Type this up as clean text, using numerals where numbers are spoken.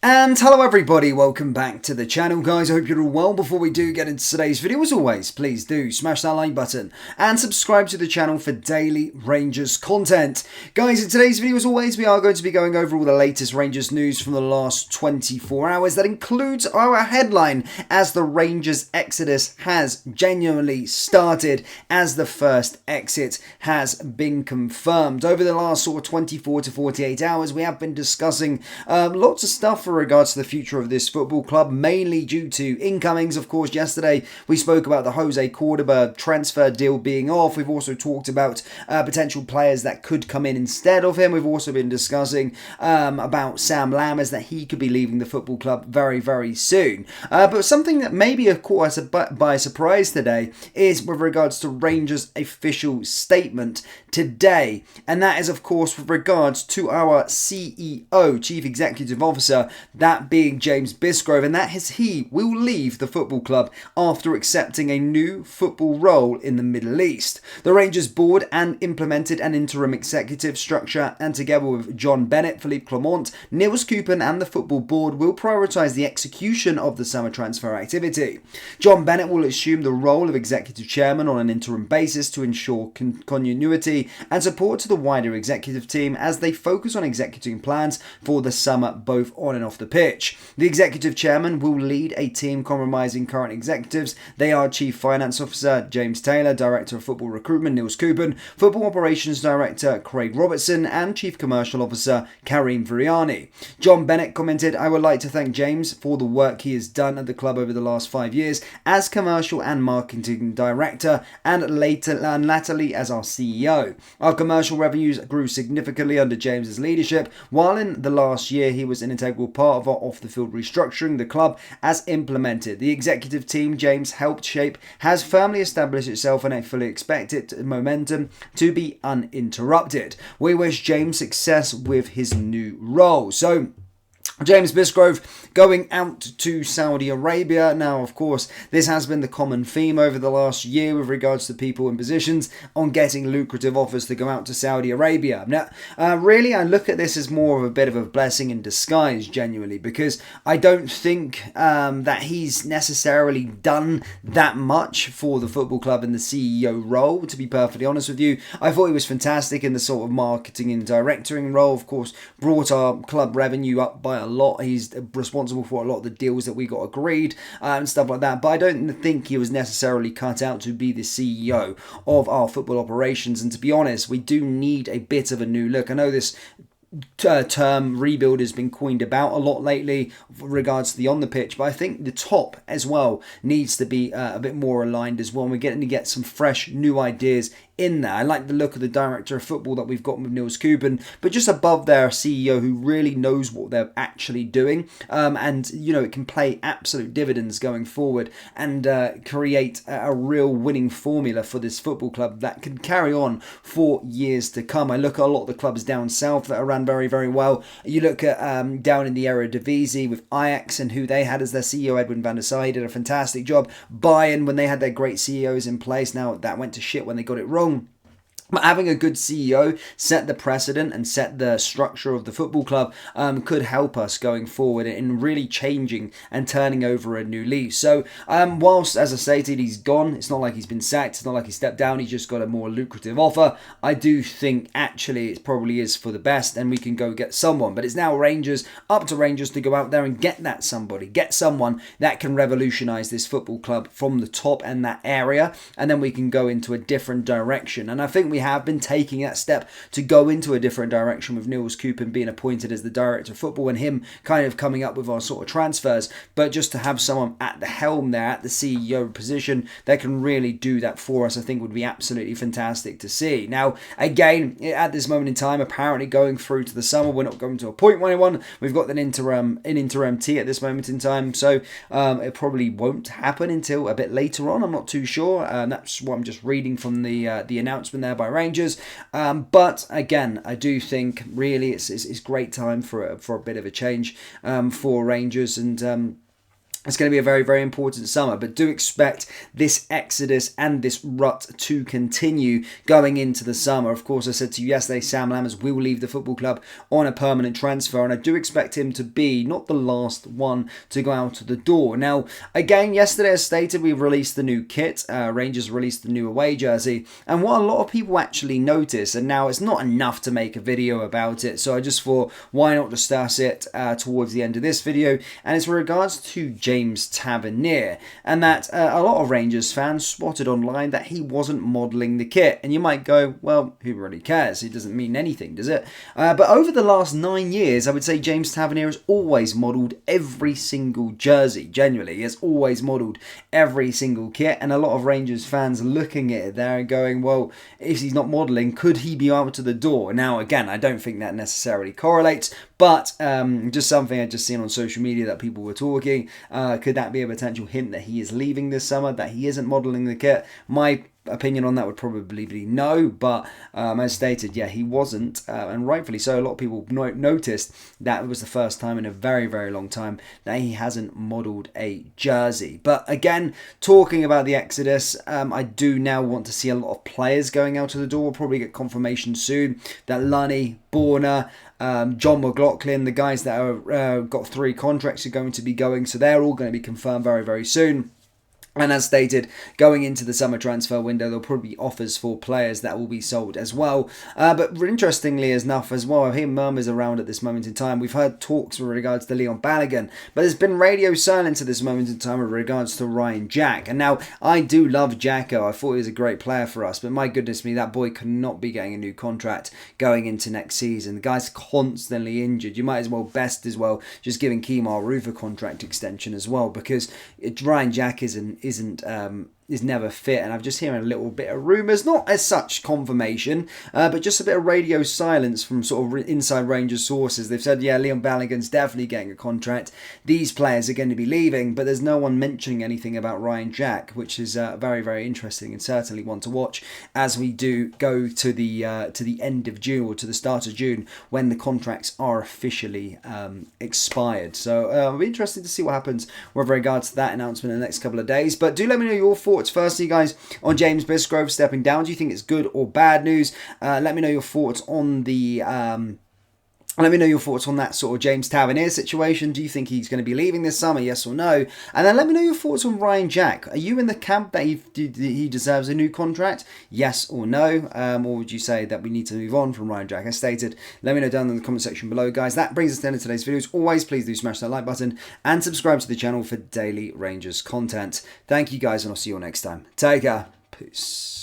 And hello everybody, welcome back to the channel guys. I hope you're all well. Before we do get into today's video, as always, please do smash that like button and subscribe to the channel for daily Rangers content. Guys, in today's video, as always, we are going to be going over all the latest Rangers news from the last 24 hours. That includes our headline as the Rangers exodus has genuinely started, as the first exit has been confirmed. Over the last sort of 24 to 48 hours, we have been discussing lots of stuff for regards to the future of this football club, mainly due to incomings. Of course, yesterday we spoke about the Jose Cordoba transfer deal being off. We've also talked about potential players that could come in instead of him. We've also been discussing about Sam Lammers, that he could be leaving the football club very, very soon. But something that maybe caught us by surprise today is with regards to Rangers' official statement today. And that is, of course, with regards to our CEO, Chief Executive Officer, that being James Bisgrove, and that is he will leave the football club after accepting a new football role in the Middle East. The Rangers board and implemented an interim executive structure, and together with John Bennett, Philippe Clement, Niels Koopman and the football board will prioritise the execution of the summer transfer activity. John Bennett will assume the role of executive chairman on an interim basis to ensure continuity and support to the wider executive team as they focus on executing plans for the summer, both on and off the pitch. The executive chairman will lead a team comprising current executives. They are Chief Finance Officer James Taylor, Director of Football Recruitment Niels Koopman, Football Operations Director Craig Robertson, and Chief Commercial Officer Karim Vriani. John Bennett commented, "I would like to thank James for the work he has done at the club over the last 5 years as Commercial and Marketing Director and latterly as our CEO. Our commercial revenues grew significantly under James's leadership, while in the last year he was an integral part of our off-the-field restructuring the club as implemented. The executive team James helped shape has firmly established itself, and I fully expect its momentum to be uninterrupted. We wish James success with his new role." So, James Bisgrove going out to Saudi Arabia. Now, of course, this has been the common theme over the last year with regards to people in positions on getting lucrative offers to go out to Saudi Arabia. Now, really, I look at this as more of a bit of a blessing in disguise, genuinely, because I don't think that he's necessarily done that much for the football club in the CEO role, to be perfectly honest with you. I thought he was fantastic in the sort of marketing and directing role. Of course, brought our club revenue up by a lot. He's responsible for a lot of the deals that we got agreed and stuff like that, but I don't think he was necessarily cut out to be the CEO of our football operations. And to be honest, we do need a bit of a new look. I know this term rebuild has been coined about a lot lately with regards to the on the pitch, but I think the top as well needs to be a bit more aligned as well, and we're getting to get some fresh new ideas in there. I like the look of the director of football that we've got with Niels Koopman, but just above there, a CEO who really knows what they're actually doing, and you know, it can pay absolute dividends going forward and create a real winning formula for this football club that can carry on for years to come. I look at a lot of the clubs down south that are ran very, very well. You look at down in the Eredivisie with Ajax and who they had as their CEO, Edwin van der Sar, did a fantastic job. Bayern, when they had their great CEOs in place, now that went to shit when they got it wrong. But having a good CEO set the precedent and set the structure of the football club could help us going forward in really changing and turning over a new leaf. So whilst, as I stated, he's gone, it's not like he's been sacked, it's not like he stepped down, he's just got a more lucrative offer. I do think actually it probably is for the best and we can go get someone. But it's now up to Rangers to go out there and get that somebody, get someone that can revolutionise this football club from the top and that area, and then we can go into a different direction. And I think we have been taking that step to go into a different direction with Niels Koopman being appointed as the director of football and him kind of coming up with our sort of transfers. But just to have someone at the helm there, at the CEO position, that can really do that for us, I think would be absolutely fantastic to see. Now, again, at this moment in time, apparently going through to the summer, we're not going to appoint anyone. We've got an interim T at this moment in time, so it probably won't happen until a bit later on. I'm not too sure. That's what I'm just reading from the announcement there by Rangers, but again, I do think really it's great time for a bit of a change for Rangers, and It's going to be a very, very important summer, but do expect this exodus and this rut to continue going into the summer. Of course, I said to you yesterday, Sam Lammers will leave the football club on a permanent transfer, and I do expect him to be not the last one to go out the door. Now, again, yesterday, as stated, we released the new kit. Rangers released the new away jersey, and what a lot of people actually notice, and now it's not enough to make a video about it, so I just thought, why not discuss it towards the end of this video, and it's with regards to James Tavernier, and that a lot of Rangers fans spotted online that he wasn't modelling the kit. And you might go, well, who really cares? It doesn't mean anything, does it? But over the last 9 years, I would say James Tavernier has always modelled every single jersey. Genuinely, he has always modelled every single kit, and a lot of Rangers fans looking at it there and going, well, if he's not modelling, could he be out to the door? Now, again, I don't think that necessarily correlates, but just something I'd just seen on social media that people were talking. Could that be a potential hint that he is leaving this summer, that he isn't modelling the kit? My opinion on that would probably be no, but as stated, yeah, he wasn't, and rightfully so. A lot of people noticed that it was the first time in a very, very long time that he hasn't modelled a jersey. But again, talking about the exodus, I do now want to see a lot of players going out of the door. We'll probably get confirmation soon that Lunny, Borna, John McLaughlin, the guys that are got 3 contracts are going to be going, so they're all going to be confirmed very, very soon. And as stated, going into the summer transfer window, there'll probably be offers for players that will be sold as well. But interestingly enough as well, I hear murmurs around at this moment in time. We've heard talks with regards to Leon Balogun, but there's been radio silence at this moment in time with regards to Ryan Jack. And now, I do love Jacko. I thought he was a great player for us, but my goodness me, that boy could not be getting a new contract going into next season. The guy's constantly injured. You might as well just giving Kemar Roof a contract extension as well, because Ryan Jack is never fit, and I've just hearing a little bit of rumours, not as such confirmation, but just a bit of radio silence from sort of inside Rangers sources. They've said, yeah, Leon Balogun's definitely getting a contract. These players are going to be leaving, but there's no one mentioning anything about Ryan Jack, which is very, very interesting and certainly one to watch as we do go to the end of June or to the start of June when the contracts are officially expired. So it'll be interesting to see what happens with regards to that announcement in the next couple of days. But do let me know your thoughts firstly, guys, on James Bisgrove stepping down. Do you think it's good or bad news? Let me know your thoughts on the let me know your thoughts on that sort of James Tavernier situation. Do you think he's going to be leaving this summer, yes or no? And then let me know your thoughts on Ryan Jack. Are you in the camp that he deserves a new contract, yes or no? Or would you say that we need to move on from Ryan Jack? As stated, let me know down in the comment section below, guys. That brings us to the end of today's video. As always, please do smash that like button and subscribe to the channel for daily Rangers content. Thank you, guys, and I'll see you all next time. Take care. Peace.